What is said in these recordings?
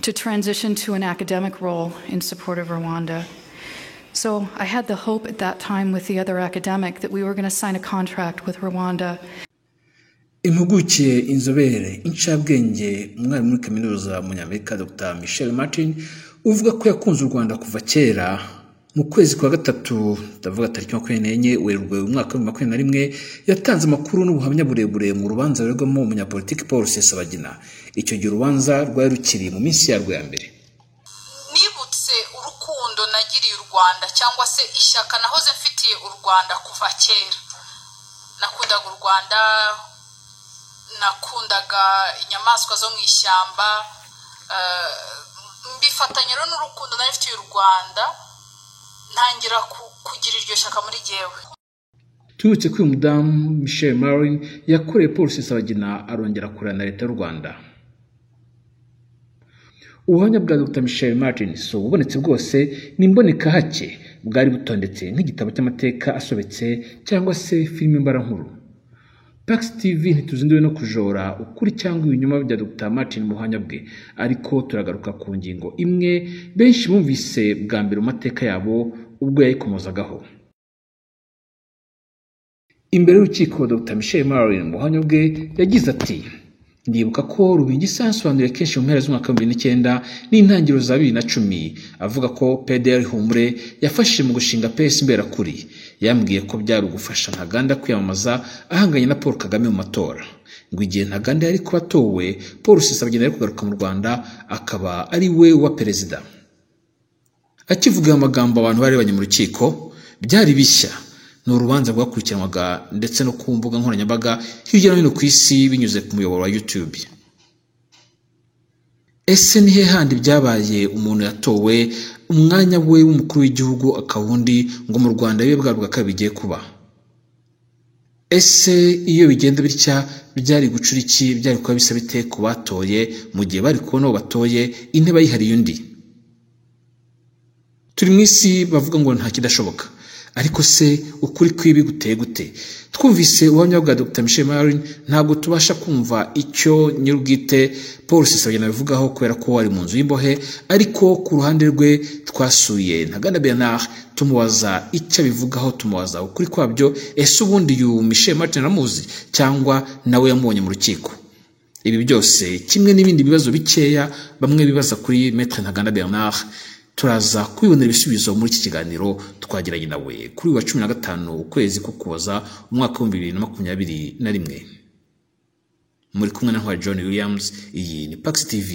to transition to an academic role in support of Rwanda. So I had the hope at that time with the other academic that we were going to sign a contract with Rwanda. Impuguke inzobere incabwenge umwarimu muri kaminuza munyamerika Dr. Michelle Martin uvuga ko yakunze u Rwanda kuva kera mu kwezi kwa gatatu ndavuga tariki 24 Werurwe umwaka wa 2021 yatanze amakuru n'ubuhamya burebure mu rubanza rwegamo umunyapolitiki Paul Rusesabagina. Icyo gihe urubanza rwari rukiri mu minsi yarwo ya mbere. Nibutse urukundo nagiriye u Rwanda cyangwa se ishyaka nahoze mfitiye u Rwanda kuva kera. Nakundaga u Rwanda, nakundaga inyamaswa zo mu ishyamba, mbifatanya rero n'urukundo nari mfitiye u Rwanda, ntangira kugira iryo shaka muri jewe. Tubutse ko uyu mudamu Michelle Martin yakoreye Paul Rusesabagina arongera kurana leta y'u Rwanda. Ubuhamya bwa Dr. Michelle Martin so bubonetse bwose n'imboneka hake bwari butondetse nk'igitabo cy'amateka asobetse cyangwa se filime mbarankuru. Pax TV ntituzinduwe no kujora ukuri cyangwa ibinyuma bya Dr. Martin mu buhamya bwe, ariko turagaruka ku ngingo imwe benshi bumvise bwa mbere mu mateka yabo ubwo yayikomozagaho. Imbere y'urukiko Dr. Michelle Martin mu buhamya bwe yagize ati: ndibuka ko Rubingisa yasobanuye kenshi mu mpera z'umwaka wa 2009 n'intangiriro za 2010 avuga ko PDR Humure yafashije mu gushinga PS Imberakuri. Yambwiye ko byari ugufasha Ntaganda kwiyamamaza ahanganye na Paul Kagame mu matora. Ngo igihe Ntaganda yari kuba atowe, Paul Rusesabagina yari kugaruka mu Rwanda akaba ari we wa perezida. Akivuga amagambo abantu bari banye mu rukiko byari bishya. N'urubanza rwakurikiranwaga ndetse no ku mbuga nkoranyambaga hirya no hino ku isi binyuze ku muyoboro wa YouTube. Ese ni he handi byabaye umuntu yatowe umwanya we w'umukuru w'igihugu akawundi ngo mu Rwanda bibe bwaruka kabigiye kuba? Ese iyo bigenda bitya byari gucura iki, byari kuba bisa bite ku batoye mu gihe bari kubona batoye intebe yihariye undi? Turi mu isi bavuga ngo nta kidashoboka. Ariko se ukuri kwibi guteye gute? Twumvise ubuhamya bwa Dr. Michelle Martin ntabwo tubasha kumva icyo nyirubwite Paul Rusesabagina bivugaho kubera ko wari mu nzu y'imbohe, ariko ku ruhande rwe twasuye Ntaganda Bernard tumubaza icyo bivugaho, tumubaza ukuri kwabyo. Ese ubundi uyu Michelle Martin aramuzi cyangwa nawe yamubonye mu rukiko? Ibi byose kimwe n'ibindi bibazo bikeya bamwe bibaza kuri Maître Ntaganda Bernard turaza kubibonera ibisubizo muri iki kiganiro twagiranye nawe kuri wa 15 ukwezi ko kuza umwaka wa 2021. Muri kumwe na John Williams, iyi ni Pax TV.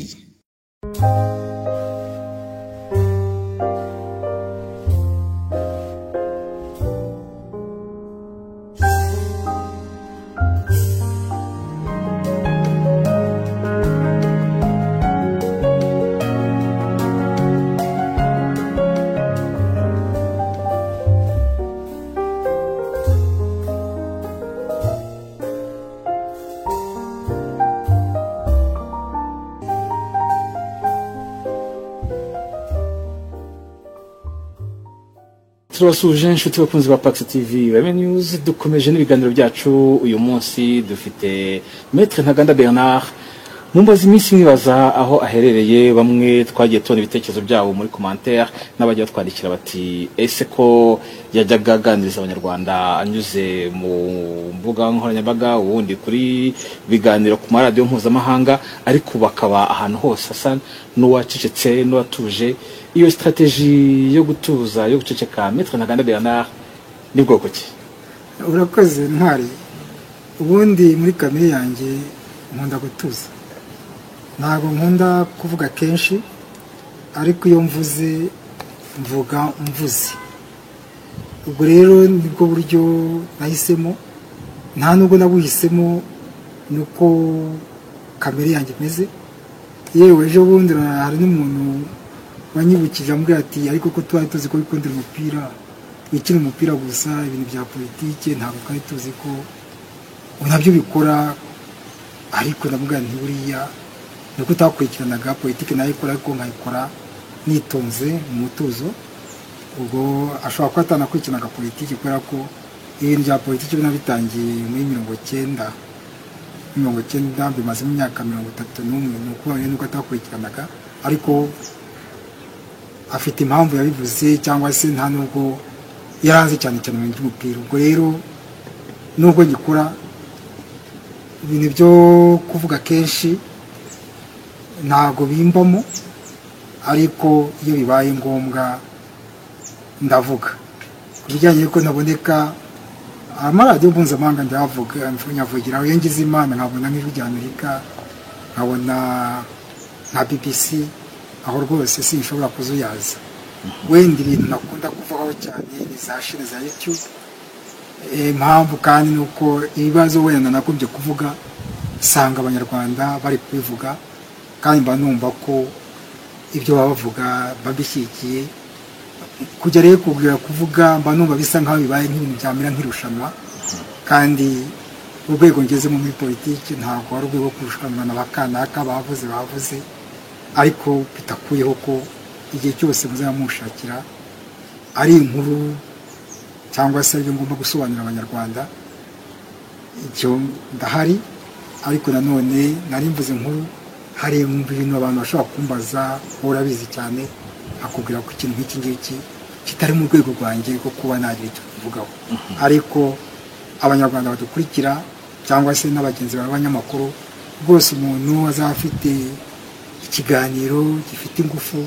Turabasuje inshuti bakunzi ba Pax TV News, dukomeje n'ibiganiro byacu. Uyu munsi dufite Maître Ntaganda Bernard. Mumbaza iminsi mwibaza aho aherereye, bamwe twagiye tubona ibitekerezo byabo muri commentaire n'abajya twandikira bati ese ko yajyaga aganiriza abanyarwanda anyuze mu mbuga nkoranyambaga ubundi kuri biganiro ku maradiyo mpuzamahanga, ariko bakaba ahantu hose asa n'uwacecetse n'uwatuje. Iyo strategy yo gutuza yo guceceka Maître Ntaganda Bernard ni bwoko ki? Urakoze ntwari. Ubundi muri kamere yanjye nkunda gutuza, ntabwo nkunda kuvuga kenshi, ariko iyo mvuze mvuga mvuze. Ubwo rero nibwo buryo nahisemo, nta nubwo nabuhisemo nuko kamere yanjye meze. Yewe ejo bundi hari n'umuntu wanyibukije ambwira ati ariko ko twari tuzi ko bikundira umupira, wikina umupira gusa, ibintu bya politike ntabwo twari tuzi ko nabyo bikora. Ariko ndamubwira nti buriya nuko utakurikiranaga politike nayo ikora, ariko nkayikora nitonze mu mutuzo. Ubwo ashobora kuba atanakurikiranaga politike kubera ko ibintu bya politike binabitangiye muri 1990 1990 bimaze mu myaka 31 nuko nuko atakurikiranaga ariko afite impamvu yabivuze cyangwa se nta nubwo yaranze cyane cyane mu by'umupira. Ubwo rero nubwo gikora ibintu byo kuvuga kenshi ntago bimbamo, ariko iyo bibaye ngombwa ndavuga ku bijyanye ko naboneka amaradiyo mpuzamahanga ndavuga nyavugira aho ngize Imana nkabona nk'ijwi ry'Amerika nkabona nka BBC aho rwose sinshobora kuzuyaza. Wenda ibintu nakunda kuvugaho cyane ni za shine za YouTube. Impamvu kandi nuko ibibazo wenda nakumbye kuvuga sanga abanyarwanda bari kubivuga kandi mba numva ko ibyo bavuga babishyigikiye. Kujya rero kubwira kuvuga mba numva bisa nkaho bibaye nk'ibintu byamera nk'irushanwa, kandi urwego ngeze muri politiki ntabwo ari urwego kurushanwa n'abakanaka bavuze ariko bitakuyeho ko igihe cyose muzaba mushakira ari inkuru cyangwa se ibyo ngomba gusobanurira abanyarwanda icyo ndahari. Ariko nanone nari mvuze inkuru hari ibintu abantu bashobora kumbaza urabizi cyane akubwira ko ikintu nk'iki ngiki kitari mu rwego rwanjye rwo kuba nagira icyo kuvugaho. Ariko abanyarwanda badukurikira cyangwa se n'abagenzi b'abanyamakuru rwose umuntu azaba afite ikiganiro gifite ingufu,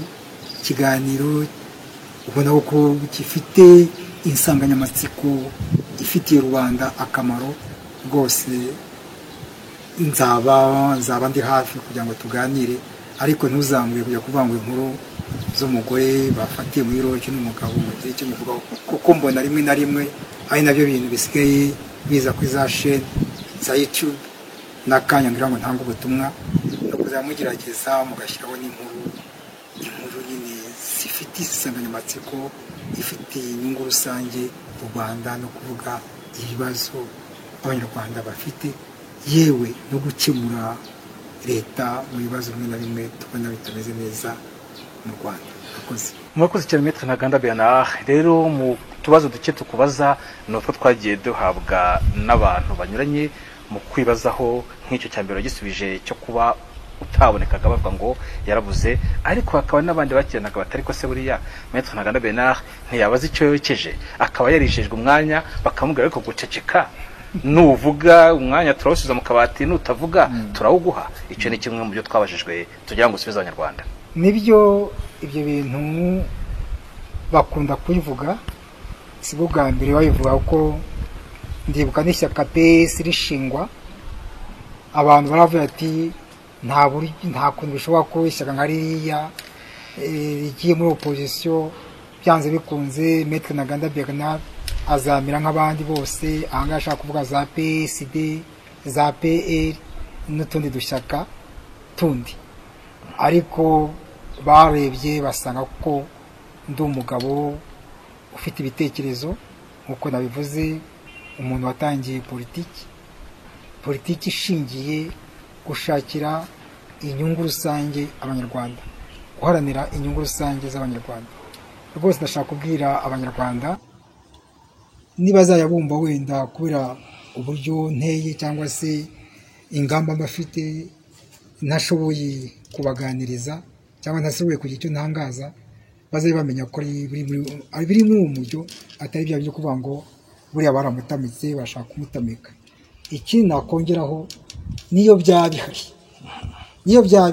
ikiganiro ubona ko gifite insanganyamatsiko ifitiye rubanda akamaro, rwose nzaba ndi hafi kugira ngo tuganire. Ariko ntuzambwe kujya kuvanga inkuru z'umugore bafatiye muri roje n'umugabo mu gihe cyo bivugaho, kuko mbona rimwe na rimwe ari nabyo bintu bisigaye biza kuri za chaîne za YouTube n'akanya ngira ngo ntanga ubutumwa no kuzamugerageza mugashyiraho n'inkuru nyine zifite insanganyamatsiko ifite inyungu rusange mu Rwanda, no kuvuga ibibazo abanyarwanda bafite, yewe no gukemura leta mu bibazo bimwe na bimwe tubona bitameze neza mu Rwanda. Murakoze cyane Maître Ntaganda Bernard. Rero mu tubazo duke tukubaza nuko twagiye duhabwa n'abantu banyuranye mu kwibazaho nk'icyo cya mbere gisubije cyo kuba utabonekaga bavuga ngo yarabuze, ariko hakaba n'abandi bakiranaga batari ko se buriya Maître Ntaganda Bernard ntiyabaza icyo yokeje, akaba yarishejwe umwanya bakamubwira ariko guceceka, nuvuga umwanya turawusubiza mu kabati, nutavuga turawuguha. Icyo ni kimwe mu byo twabajijwe tugira ngo usubize abanyarwanda. Nibyo ibyo bintu bakunda kubivuga, si bwo bwa mbere babivuga ko ndibuka n'ishyaka PS rishingwa abantu baravuga ati nta kuntu bishobora ko ishyaka nka ririya rigiye muri opposition byanze bikunze Maître Ntaganda Bernard azamira nk'abandi bose. Ahangaha ashaka kuvuga za PSD, za PL n'utundi dushyaka tundi, ariko barebye basanga ko ndi umugabo ufite ibitekerezo nk'uko nabivuze, umuntu watangiye politiki ishingiye gushakira inyungu rusange abanyarwanda, guharanira inyungu rusange z'abanyarwanda. Rwose ndashaka kubwira abanyarwanda nibazajya bumva wenda kubera uburyo nteye cyangwa se ingamba mbafite ntashoboye kubaganiriza cyangwa ntashoboye kugira icyo ntangaza, bazabe bamenya ko biri muri uwo mujyo, atari bya byo kuvuga ngo buriya baramutamitse bashaka kumutamika. Ikindi nakongeraho, niyo byaba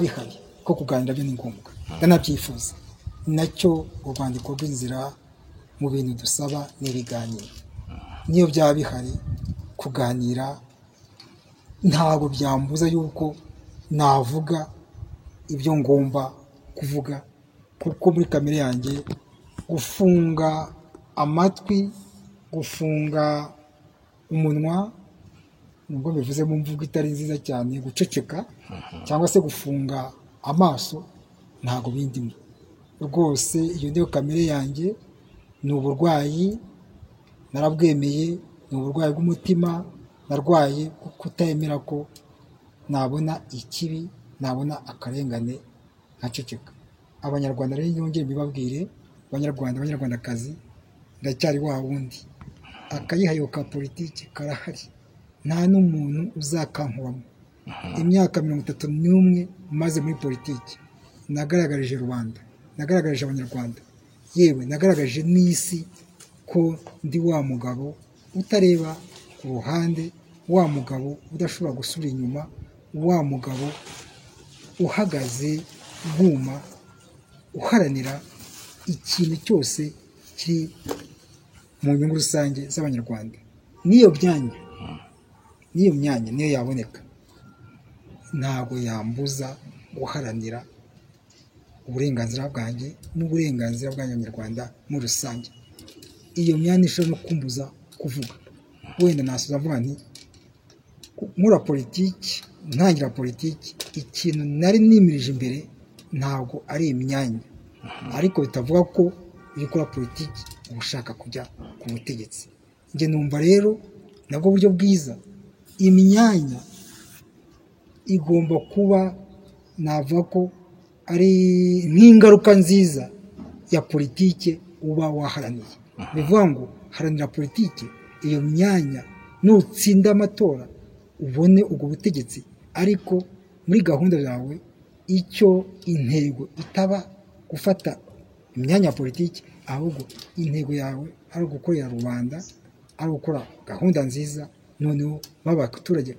bihari ko kuganira byo ni ngombwa ndanabyifuza, nacyo urwandiko rw'inzira mu bintu dusaba n'ibiganiro. Niyo byaba bihari kuganira, ntabwo byambuza yuko navuga ibyo ngomba kuvuga, kuko muri kamere yanjye gufunga amatwi, gufunga umunwa, nubwo bivuze mu mvugo itari nziza cyane, guceceka cyangwa se gufunga amaso, ntabwo bindimo rwose. Iyo niyo kamere yanjye, ni uburwayi narabwemeye, ni uburwayi bw'umutima narwaye, kutemera ko nabona ikibi, nabona akarengane nkaceceka. Abanyarwanda rero nyongeye mbibabwire, abanyarwandakazi, ndacyari wa wundi, akayihayo ka politiki karahari, nta n'umuntu uzakankuramo, imyaka 31 maze muri politiki nagaragarije rubanda, nagaragarije abanyarwanda, yewe nagaragarije n'isi ko ndi wa mugabo utareba ku ruhande, wa mugabo udashobora gusubira inyuma, wa mugabo uhagaze bwuma uharanira ikintu cyose kiri mu nyungu rusange z'abanyarwanda. Niyo myanya niyo yaboneka ntabwo yambuza guharanira uburenganzira bwanjye n'uburenganzira bw'abanyarwanda muri rusange. Iyo myanya ishobora no kumbuza kuvuga. Wenda nasoza mvuga nti nkora politiki, ntangira politiki, ikintu nari nimirije imbere ntabwo ari imyanya, ariko bitavuga ko iyo ukora politiki uba ushaka kujya ku butegetsi. Njye numva rero nabwo buryo bwiza, imyanya igomba kuba navuga ko ari nk'ingaruka nziza ya politiki uba waharaniye. Bivuga ngo haranira politiki, iyo myanya nutsinda amatora ubone ubwo butegetsi, ariko muri gahunda zawe icyo intego itaba gufata imyanya ya politiki, ahubwo intego yawe ari ugukorera rubanda, ari gukora gahunda nziza, noneho b'abaturage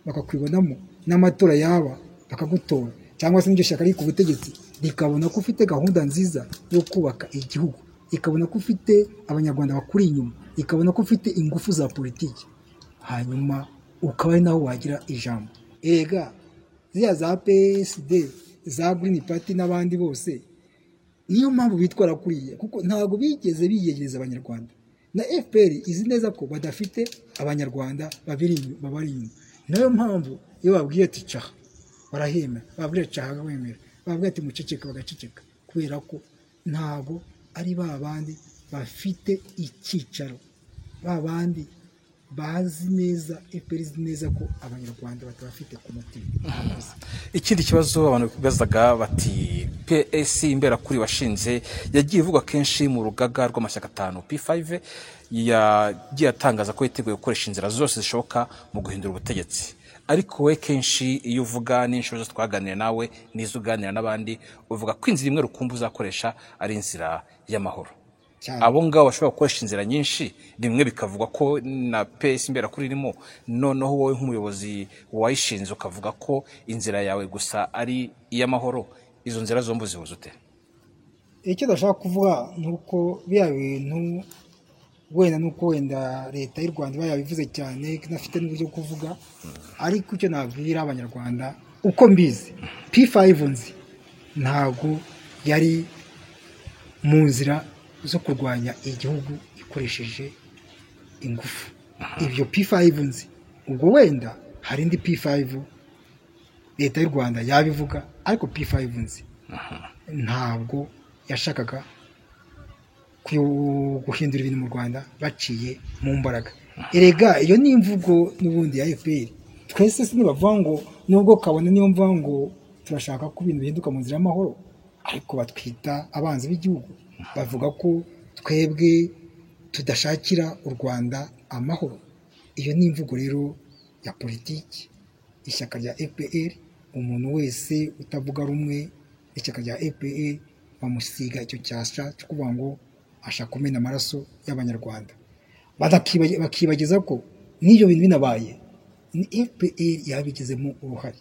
bakakwibonamo n'amatora yaba bakagutora, cyangwa se n'iryo shyaka riri ku butegetsi rikabona ko ufite gahunda nziza yo kubaka igihugu, ikabona ko ufite abanyarwanda bakuri inyuma, ikabona ko ufite ingufu za politiki, hanyuma ukaba ari naho wagira ijambo. Ega ziriya za PSD, za Green Party n'abandi bose niyo mpamvu bitwara kuriya, kuko ntabwo bigeze biyegereza abanyarwanda. Na FPR izi neza ko badafite abanyarwanda babari inyuma. Nayo mpamvu iyo babwiye ati caha barahema, babwiye caha wemera, babwiye ati muceceka bagaceceka, kubera ko ntabwo ari babandi bafite icyicaro, babandi bazi neza, FPR izi neza ko abanyarwanda batabafite ku mutima. Ikindi kibazo abantu bibazaga bati PS Imberakuri washinze yagiye ivuga kenshi mu rugaga rw'amashyaka 5 P5 yagiye atangaza ko yiteguye gukoresha inzira zose zishoboka mu guhindura ubutegetsi, ariko we kenshi iyo uvuga n'inshuro zose twaganira nawe n'izo uganira n'abandi uvuga ko inzira imwe rukumbu uzakoresha ari inzira y'amahoro. Abo ngabo bashobora gukoresha inzira nyinshi, rimwe bikavuga ko na PS Imberakuri irimo, noneho wowe nk'umuyobozi wayishinze ukavuga ko inzira yawe gusa ari iy'amahoro. Izo nzira zombi zihuza ute? Icyo ndashaka kuvuga nuko biya bintu wenda leta y'u Rwanda bayabivuze cyane, nafite n'uburyo kuvuga, ariko icyo nabwira abanyarwanda uko mbizi, P5 nzi ntabwo yari mu nzira zo kurwanya igihugu ikoresheje ingufu. Ibyo P5 nzi, ubwo wenda hari indi P5 leta y'u Rwanda yabivuga, ariko P5 nzi ntabwo yashakaga guhindura ibintu mu Rwanda baciye mu mbaraga. Erega iyo ni imvugo n'ubundi ya FPR. Twese sinibavuga ngo nubwo kabone niyo mvuga ngo turashaka ko ibintu bihinduka mu nzira y'amahoro, ariko batwita abanzi b'igihugu, bavuga ko twebwe tudashakira u Rwanda amahoro. Iyo ni imvugo rero ya politiki ishyaka rya FPR. Umuntu wese utavuga rumwe n'ishyaka rya FPR bamusiga icyo cyasha cyo kuvuga ngo ashaka kumena amaraso y'abanyarwanda, bakibagiza ko n'iyo bintu binabaye ni FPR yabigizemo uruhare.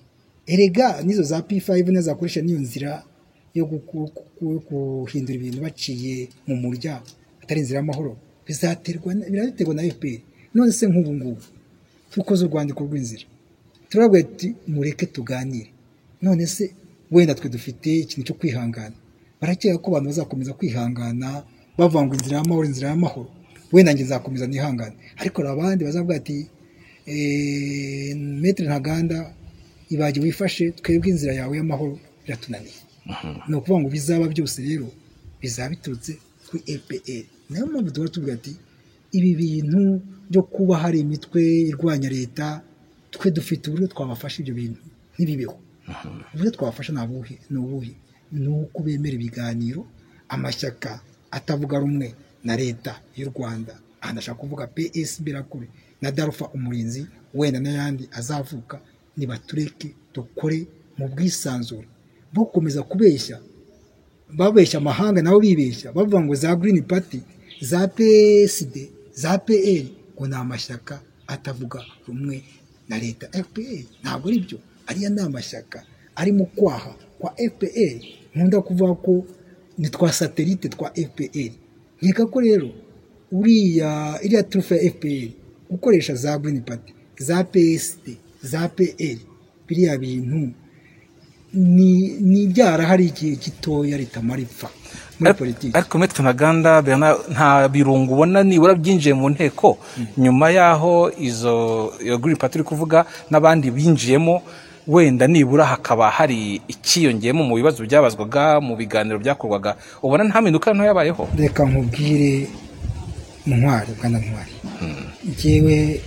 Erega nizo za P5 nazakoresha niyo nzira yo guhindura ibintu baciye mu murya atari inzira y'amahoro, biraterwa na FPR. None se nk'ubu ngubu tukoze urwandiko rw'inzira, turabwira ati mureke tuganire, none se wenda twe dufite ikintu cyo kwihangana, barakeka ko abantu bazakomeza kwihangana bavanga inzira y'amahoro, wenda njye nzakomeza nihangane, ariko abandi bazavuga ati Maître Ntaganda ibage wifashe, twebwe inzira yawe y'amahoro biratunaniye. Ni ukuvuga ngo bizaba byose rero bizaba biturutse kuri FPR. Nayo mpamvu tuba tuvuga ati ibi bintu byo kuba hari imitwe irwanya leta, twe dufite uburyo twabafasha ibyo bintu ntibibeho. Uburyo twabafasha ni ubuhe? Ni uko bemera ibiganiro, amashyaka atavuga rumwe na leta y'u Rwanda, aha ndashaka kuvuga PS Imberakuri na Darufa Umurinzi wenda n'ayandi azavuka nibatureke dukore mu bwisanzure bo gukomeza kubeshya babeshya amahanga nabo bibeshya bavuga ngo za Green Party za PSD za PL ngo ni amashyaka atavuga rumwe na leta. FPR ntabwo ari byo, ariya ni amashyaka ari mu kwaha kwa FPR. Nkunda kuvuga ko ni twa satellite twa FPR. Nkeka ko rero iriya trufe ya FPR gukoresha za Green Party za PSD za PL biriya bintu ni byarahari igihe gitoya ritamara ipfa muri politiki. Ariko Maître Ntaganda nta birungu ubona nibura byinjiye mu nteko nyuma yaho iyo Green Party uri kuvuga n'abandi binjiyemo, wenda nibura hakaba hari ikiyongeyemo mu bibazo byabazwaga mu biganiro byakorwaga, ubona nta mpinduka nto yabayeho? Reka nkubwire Ntwari, Bwana Ntwari, njyewe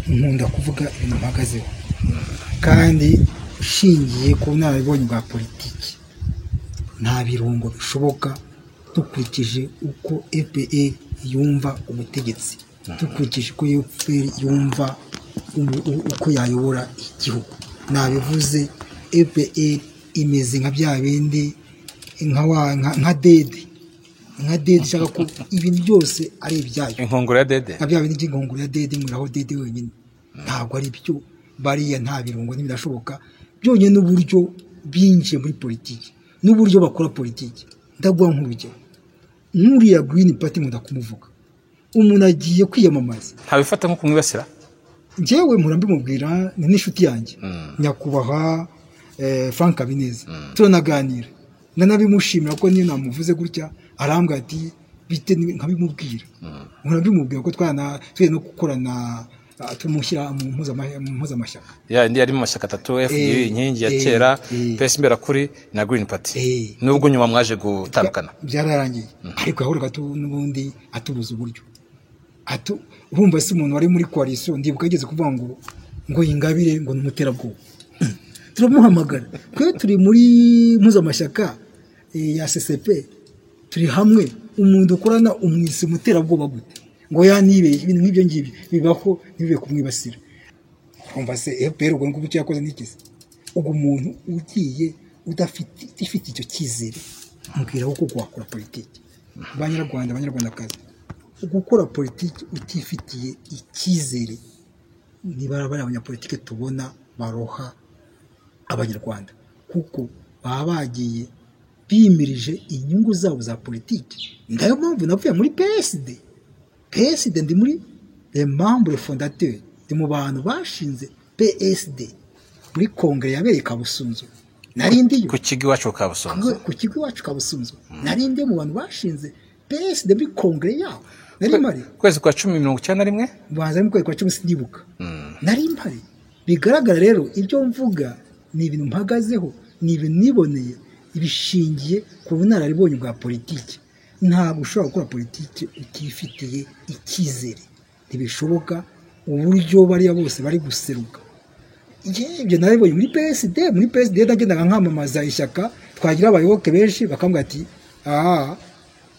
nkunda kuvuga ibintu mpagazeho kandi ushingiye ku bunararibonye bwa politiki. Nta birungo bishoboka dukurikije uko FPR yumva ubutegetsi, dukurikije uko FPR yumva uko yayobora igihugu. Nabivuze, FPR imeze nka bya bindi nka dede ishaka ko ibintu byose ari ibyayo. Inkongoro ya dede, nka bya bindi by'inkongoro ya dede, mwiraho dede wenyine. Ntabwo ari byo, bariya nta birungo ntibidashoboka. Byonyine n'uburyo binjiye muri politiki n'uburyo bakora politiki. Ndaguha nk'urugero, nk'uriya Green Party nkunda kumuvuga, umuntu agiye kwiyamamaza ntabifata nko kumwibasira. Njyewe mpora mbimubwira, ni n'inshuti yanjye nyakubahwa Frank Habineza, turanaganira ndanabimushimira ko niyo namuvuze gutya arambwira ati bite nkabimubwira. Mpora mbimubwira ko twe no gukorana tumushyira mu mpuzamashyaka. Ndi ari mu mashyaka atatu, FDU inkingi ya kera, PS Imberakuri na Green Party. Nubwo nyuma mwaje gutandukana byararangiye, ariko yahoraga n'ubundi atubuza uburyo. Urumva se umuntu wari muri coalition, ndibuka yageze kuvuga ngo Ingabire ngo n'umuterabwoba. Turamuhamagara, twe turi muri mpuzamashyaka ya CCP, turi hamwe, umuntu ukorana umwisi umuterabwoba gute? Ngo yanibeye ibintu nk'ibyo ngibyo bibaho, ntibibe kumwibasira. Urumva se FPR ubwo ngubu cyakoze n'ikizi? Ubwo umuntu ugiye udafite icyo cyizere, mbwira uko wakora politiki. Banyarwandakazi, gukora politiki utifitiye icyizere niba bari abanyapolitiki tubona baroha abanyarwanda, kuko baba bagiye bimirije inyungu zabo za politiki. Ngayo mpamvu navuye muri PSD ndi muri les membres fondateurs, ndi mu bantu bashinze PSD muri kongere yabereye Kabusunzu. Narindiyo ku kigo iwacu Kabusunzu, narindiyo mu bantu bashinze PSD muri kongere yabo. Nari mpari kwezi kwa 1091 banza mu kwezi kwa 10 sindibuka. Nari mpari. Bigaragara rero ibyo mvuga ni ibintu mpagazeho, ni ibintu niboneye, ibishingiye ku bunararibonye bwa politiki. Ntabwo ushobora gukora politiki utifitiye icyizere, ntibishoboka. Uburyo bariya bose bari guseruka, ibyo naribonye muri PSD nagendaga nkamamaza ishyaka, twagira abayoboke benshi bakambwira ati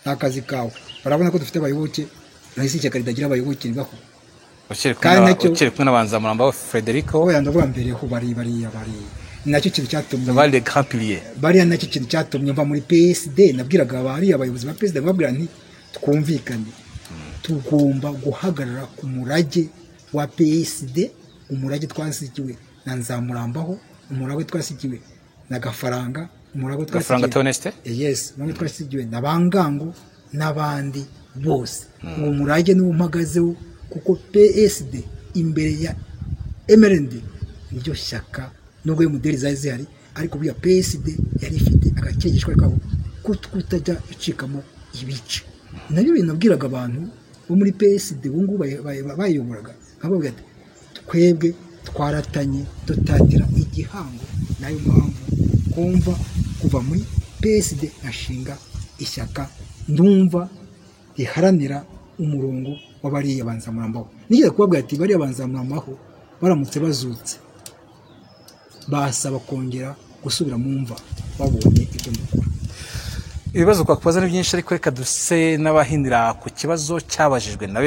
akazi kawe, barabona ko dufite abayoboke, nahise ishyaka ridagira abayoboke ribaho. Ukiri kumwe n'abanzamurambaho Frederico, ndavuga mbere ho bari nacyo kintu cyatumye bari grand pilier, bari nacyo kintu cyatumye mva muri PSD. Nabwiraga bari abayobozi ba PSD, babwira nti twumvikane, tugomba guhagarara ku murage wa PSD, umurage twasigiwe na Nzamurambaho, umurage twasigiwe na Gafaranga, umurage twasigiwe Toneste, umurage twasigiwe na Bangango n'abandi bose. Uwo murage niwo mpagazeho, kuko PSD imbere ya MRND niryo shyaka, nubwo modeli zari zihari, ariko bya PSD yari ifite agakegeshwa kabo kutajya icikamo ibice. Nabyo binabwiraga abantu bo muri PSD ubu ngubu bayoboraga, nkababwira ati twebwe twaratanye dutatira igihango. Nayo mpamvu kumva kuva muri PSD ashinga ishyaka ndumva riharanira umurongo w'abariya banzamurambaho. Nigeze kubabwira ati bariya banzamurambaho baramutse bazutse basaba kongera gusubira mu mva babonye ibyo mukuru. ibibazo kwakubaza ni byinshi ariko reka duse n'abahindira ku kibazo cyabajijwe na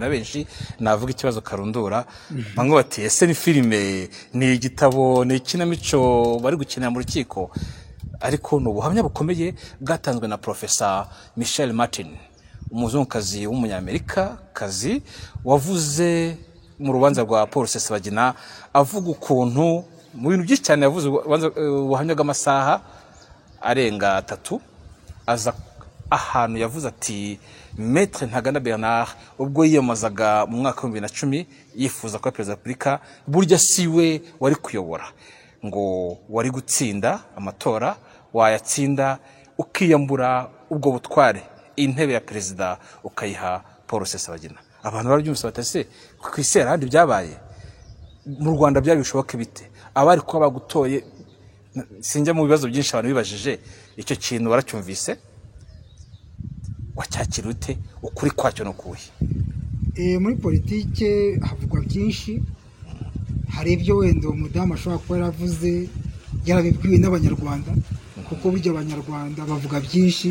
benshi navuga ikibazo karundura bamwe bati ese ni filime ni igitabo ni ikinamico bari gukinira mu rukiko ariko ni ubuhamya bukomeye bwatanzwe na Professor Michel Martin umuzungukazi w'umunyamerika kazi wavuze mu rubanza rwa Paul Rusesabagina avuga ukuntu mu bintu byinshi cyane yavuze ubuhamya bw'amasaha arenga 3 aza ahantu yavuze ati Maître Ntaganda Bernard ubwo yiyamazaga mu mwaka wa 2010 yifuza kuba perezida wa Repubulika burya siwe wari kuyobora ngo wari gutsinda amatora wayatsinda ukiyambura ubwo butware intebe ya perezida ukayiha Paul Rusesabagina abantu barabyumvise batase kwisera handi byabaye mu Rwanda byari bishoboke bite abari ko bagutoye sinjya mu bibazo byinshi abantu bibajije icyo kintu waracyumvise wacyakira ute ukuri kwacyo no kuhi muri politike havugwa byinshi hari ibyo wenda umudamu ashobora kuba yaravuze yarabibwiwe n'abanyarwanda kuko burya abanyarwanda bavuga byinshi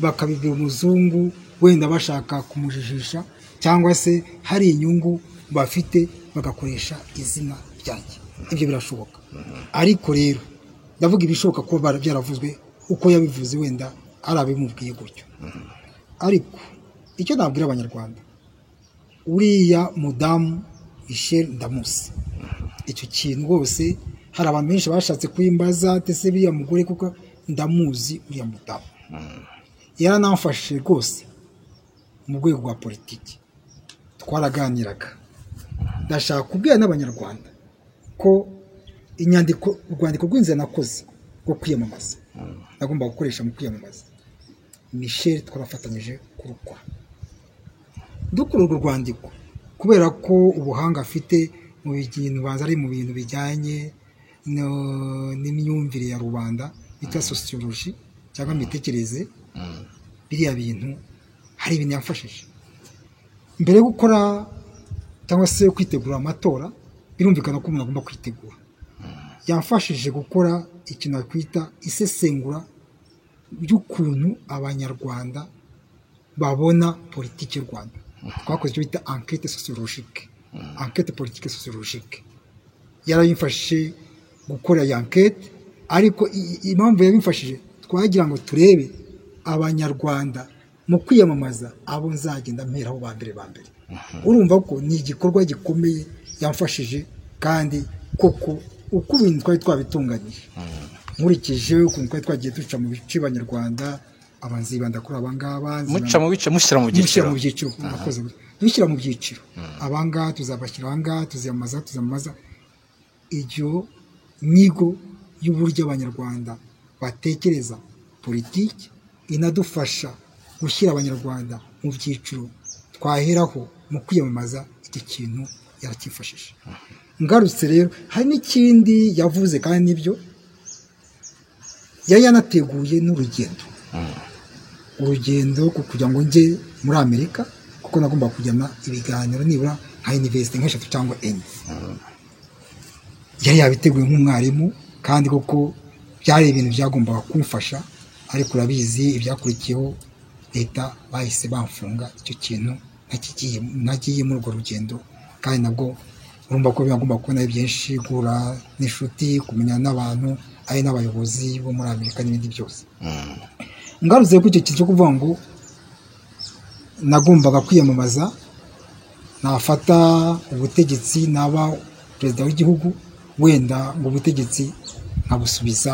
bakabibwira umuzungu wenda bashaka kumujijisha cyangwa se hari inyungu bafite bagakoresha izina ryanjye ibyo birashoboka ariko rero ndavuga ibishoboka ko byaravuzwe uko yabivuze wenda arabimubwiye gutyo ariko icyo nabwira abanyarwanda uriya mudamu Michel ndamuzi icyo kintu rwose hari abantu benshi bashatse kwimbaza tese biriya mugore kuko ndamuzi uriya mudamu yaranamfashije rwose mu rwego rwa politiki twaraganiraga ndashaka kubwira n'abanyarwanda ko urwandiko rw'inzira nakoze rwo kwiyamamaza nagomba gukoresha mu kwiyamamaza Michel twarafatanyije kurukora dukora urwo rwandiko kubera ko ubuhanga afite mu bintu banza ari mu bintu bijyanye n'imyumvire ya rubanda bita sociology cyangwa imitekerereze biriya bintu hari ibintu yamfashije mbere yo gukora cyangwa se kwitegura amatora birumvikana ko umuntu agomba kwitegura yamfashije gukora ikintu twita isesengura by'ukuntu abanyarwanda babona politiki y'u Rwanda twakoze icyo bita enquête sociologique enquête politique sociologique yarayimfashije gukora ya enquête ariko impamvu yabimfashije twagira ngo turebe abanyarwanda mu kwiyamamaza abo nzagenda mperaho ba mbere urumva ko ni igikorwa gikomeye yamfashije kandi koko uko ibintu twari twabitunganyije nkurikije ukuntu twari twagiye duca mu bice abanyarwanda abanzibanda kuri abangaba muca mu bice mushyira mu byiciro dushyira mu byiciro abangaba tuzabashyira abangaba tuziyamamaza iryo nyigo y'uburyo abanyarwanda batekereza politiki inadufasha gushyira abanyarwanda mu byiciro twaheraho mu kwiyamamaza iki kintu yarakifashije ngarutse rero hari n'ikindi yavuze kandi nibyo yari yanateguye urugendo kugira ngo njye muri Amerika kuko nagomba kujyana ibiganiro nibura nka university nk'eshatu cyangwa enye yari yabiteguye nk'umwarimu kandi koko byari ibintu byagombaga kumfasha ariko urabizi ibyakurikiyeho leta bahise bamfunga icyo kintu nagiye muri urwo rugendo kandi nabwo urumva ko byagomba kubona byinshi guhura n'inshuti kumenya n'abantu ari n'abayobozi bo muri Amerika n'ibindi byose ngaruze ko icyo kintu cyo kuvuga ngo nagombaga kwiyamamaza nafata ubutegetsi naba perezida w'igihugu wenda ngo ubutegetsi nkabusubiza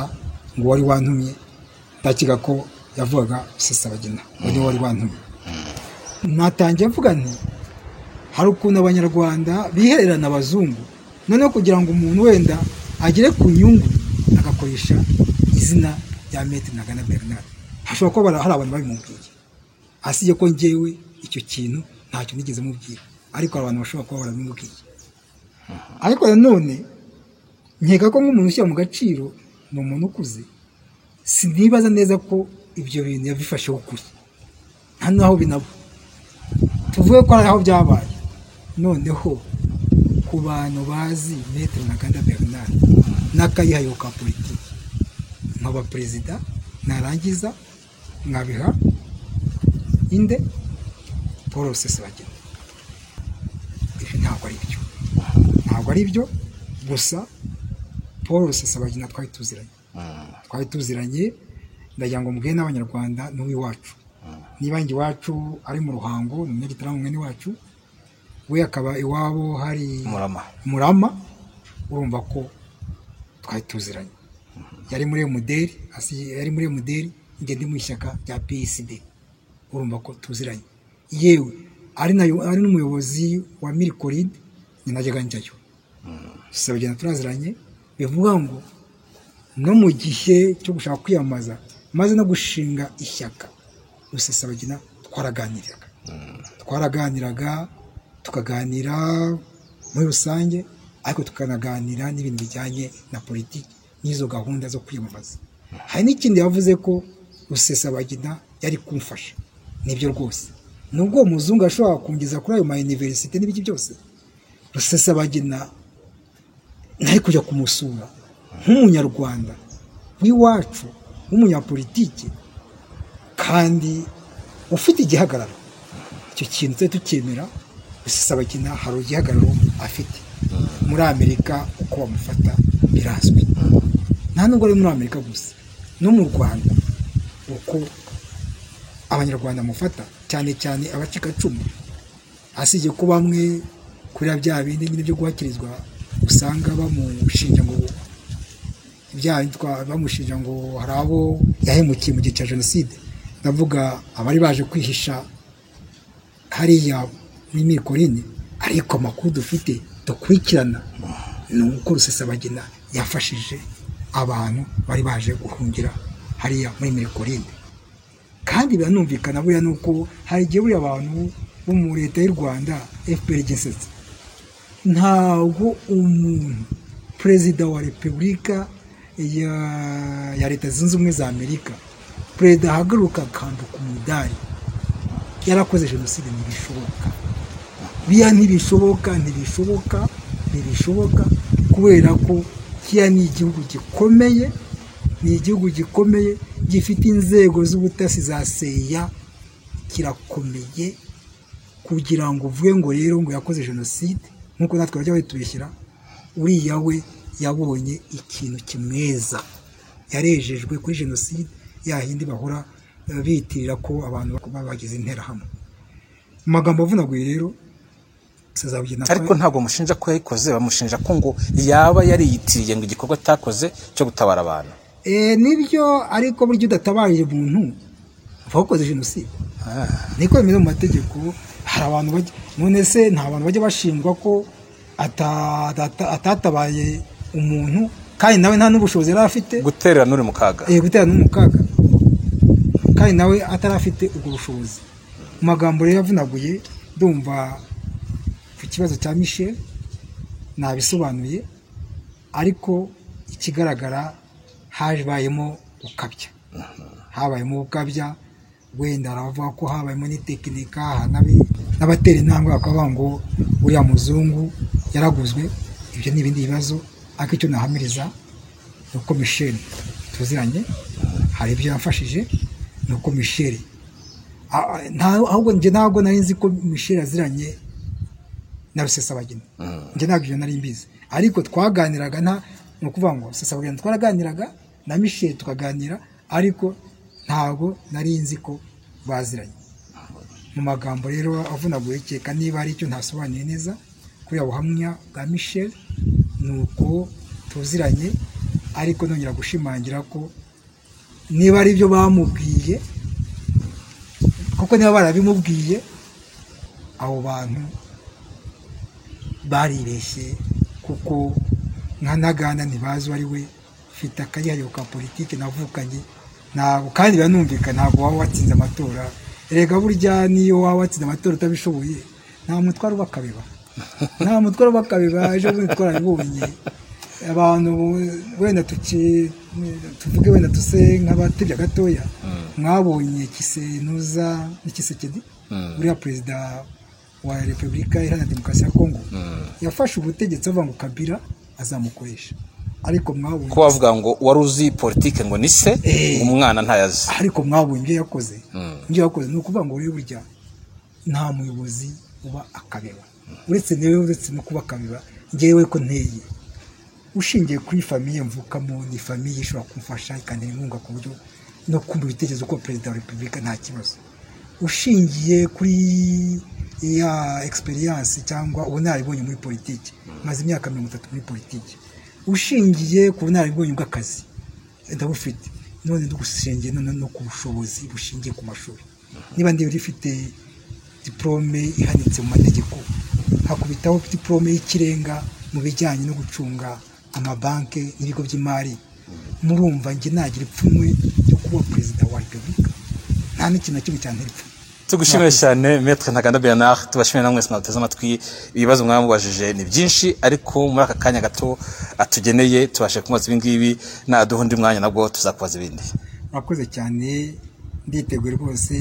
ngo wari wantumye ndakiga ko yavugaga Rusesabagina ngo wari wantumye natangiye mvuga nti hari ukuntu abanyarwanda bihererana abazungu noneho kugira ngo umuntu wenda agere ku nyungu agakoresha izina rya Maître Ntaganda Bernard hashobora kuba hari abantu babimubwiye asije ko njyewe icyo kintu ntacyo nigeze mubwira ariko abantu bashobora kuba barabimubwiye ariko nanone nkeka ko nk'umuntu ushyira mu gaciro ni umuntu ukuze sinibaza neza ko ibyo bintu yabifasheho ukuri nta naho binabo tuvuge ko ari aho byabaye noneho ku bantu bazi Maître Ntaganda Bernard n'akayihayo ka politiki nk'aba perezida narangiza nkabiha inde Paul Rusesabagina. Ibi ntabwo ari byo gusa Paul Rusesabagina twari tuziranye ndagira ngo mbwire n'abanyarwanda n'uw'iwacu niba ngi iwacu ari mu Ruhango ni Umunyagitarama mwene wacu, we akaba iwabo hari Murama, urumva ko twari tuziranye. Yari muri muderi njye ndi mu ishyaka rya PSD, urumva ko tuziranye. Yewe ari n'umuyobozi wa Mirikoride ni najyaga njyayo. Rusesabagina turaziranye, bivuga ngo no mu gihe cyo gushaka kwiyamaza maze no gushinga ishyaka Rusesabagina twaraganiraga tukaganira muri rusange, ariko tukanaganira n'ibintu bijyanye na politiki n'izo gahunda zo kwiyamamaza. Hari n'ikindi yavuze ko Rusesabagina yari kumfasha, nibyo rwose. Nubwo umuzungu ashobora kungeza kuri ayo ma universite n'ibiki byose, Rusesabagina ntari kujya kumusura nk'umunyarwanda w'iwacu, w'umunyapolitiki kandi ufite igihagararo. Icyo kintu tujye tukemera. Rusesabagina hari igihagararo afite muri Amerika, uko bamufata birazwi. Nta nubwo ari muri Amerika gusa, no mu Rwanda uko abanyarwanda mufata, cyane cyane abacikacumu. Asije ko bamwe kuri bya bindi nyine byo guhakirizwa usanga bamushinja ngo hari abo yahemukiye mu gihe cya jenoside. Ndavuga abari baje kwihisha hariya muri Mirikorine, ariko amakuru dufite dukurikirana ni uko Rusesabagina yafashije abantu bari baje guhungira hariya muri Mirikorine. Kandi biranumvikana buriya nuko hari igihe buriya abantu bo mu leta y'u Rwanda FPR gisetse, ntabwo umuntu perezida wa repubulika ya leta zunze ubumwe za Amerika, perezida ahagaruka akambuka umudari yarakoze jenoside. Ntibishoboka kubera ko kiya ni igihugu gikomeye gifite inzego z'ubutasi za CIA, kirakomeye kugira ngo uvuge ngo rero ngo yakoze jenoside nkuko natwe bajya batubeshyira. Uriya we yabonye ikintu kimweza, yarejejwe kuri jenoside yahindi bahora bitirira ko abantu bagize interahamwe. Mu magambo avunaguye rero ariko ntabwo mushinja ko yayikoze, bamushinja ko ngo yaba yariyitiriye ngo igikorwa atakoze cyo gutabara abantu. Nibyo, ariko buryo udatabaye umuntu wakoze jenoside niko bimeze mu mategeko. Hari abantu none se nta bantu bajya bashingwa ko atatabaye umuntu kandi nawe nta n'ubushobozi yari afite guterera n'uri mu kaga, kandi nawe atarafite ubwo bushobozi. Mu magambo rero yavunaguye, ndumva ku kibazo cya Michel nabisobanuye, ariko ikigaragara habayemo gukabya. Wenda aravuga ko habayemo n'itekinika, n'abatera intambwe bakavuga ngo uriya muzungu yaraguzwe. Ibyo ni ibindi bibazo, ariko icyo nahamiriza ni uko Michel tuziranye, hari ibyo yafashije. Ni uko Michel ahubwo njye ntabwo nari nzi ko Michel aziranye na Rusesabagina. Njye ntabwo ibyo nari mbizi, ariko twaganiraga. Ni ukuvuga ngo Rusesabagina twaraganiraga na Michel tukaganira, ariko ntabwo nari nzi ko baziranye. Mu magambo rero avunaguye, keka niba ari icyo ntasobanuye neza kuri ubuhamya bwa Michel, ni uko tuziranye, ariko nongera gushimangira ko niba ari byo bamubwiye, kuko niba barabimubwiye, abo bantu baribeshye, kuko nka Ntaganda ntibazi uwo ari we. Ufite akayihariye ka politiki navukanye, ntabwo kandi biranumvikana, ntabwo waba watsinze amatora. Erega burya niyo waba watsinze amatora utabishoboye, nta mutwaro bakabeba. Ejo bundi twarabibonye abantu, wenda tuvuge wenda tuse nk'abatebya gatoya, mwabonye Kisekedi uriya perezida wa Repubulika Iharanira Demokarasi ya Kongo, yafashe ubutegetsi avuga ngo Kabila azamukoresha. ariko mwabonye ko bavuga ngo wari uzi politike ngo ni se umwana ntayazi ariko mwabonye ibyo yakoze ni ukuvuga ngo rero burya nta muyobozi uba akabeba uretse no kuba akabeba ngewe ko nteye ushingiye kuri famiye mvukamo ni famiye ishobora kumfasha ikantera inkunga ku buryo no kumva ibitekerezo ko perezida wa repubulika nta kibazo ushingiye kuri ya experience cyangwa ubunararibonye muri politiki maze imyaka 30 muri politiki ushingiye ku bunararibonye bw'akazi ndabufite none ndugushingiye no ku bushobozi bushingiye ku mashuri niba ndi rifite diplome ihanitse mu mategeko hakubitaho diplome y'ikirenga mu bijyanye no gucunga amabanke n'ibigo by'imari murumva nge nagira ipfunwe ryo kuba perezida wa repubulika nta n'ikintu na kimwe cyane ipfunwe tugushimire cyane Maître Ntaganda Bernard tubashimire namwe mwateze amatwi ibibazo mwamubajije ni byinshi ariko muri aka kanya gato atugeneye tubashe kumaza ibingibi naduha undi mwanya nabwo tuzakubaza ibindi murakoze cyane nditeguye rwose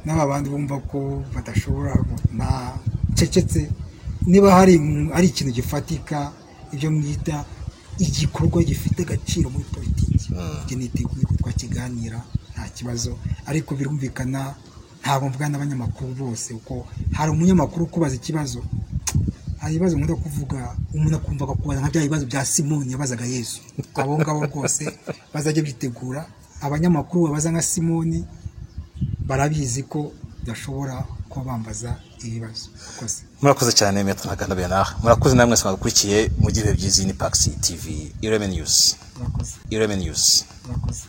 n'aba bandi bumva ko badashobora na cecetse niba hari ikintu gifatika ibyo mwita igikorwa gifite agaciro muri politiki niteguye ko twakiganira nta kibazo ariko birumvikana ntabwo mvuga n'abanyamakuru bose uko hari umunyamakuru kubaza ikibazo hari ibibazo nkunda kuvuga umuntu akumva kubaza nka bya bibazo bya Simoni yabazaga Yesu abo ngabo rwose bazajya bitegura abanyamakuru babaza nka Simoni barabizi ko bashobora kuba bambaza ibibazo murakoze cyane Maître Ntaganda Bernard murakoze namwe mwagukurikiye mu gihe byizi ni Pax TV Ireme News murakoze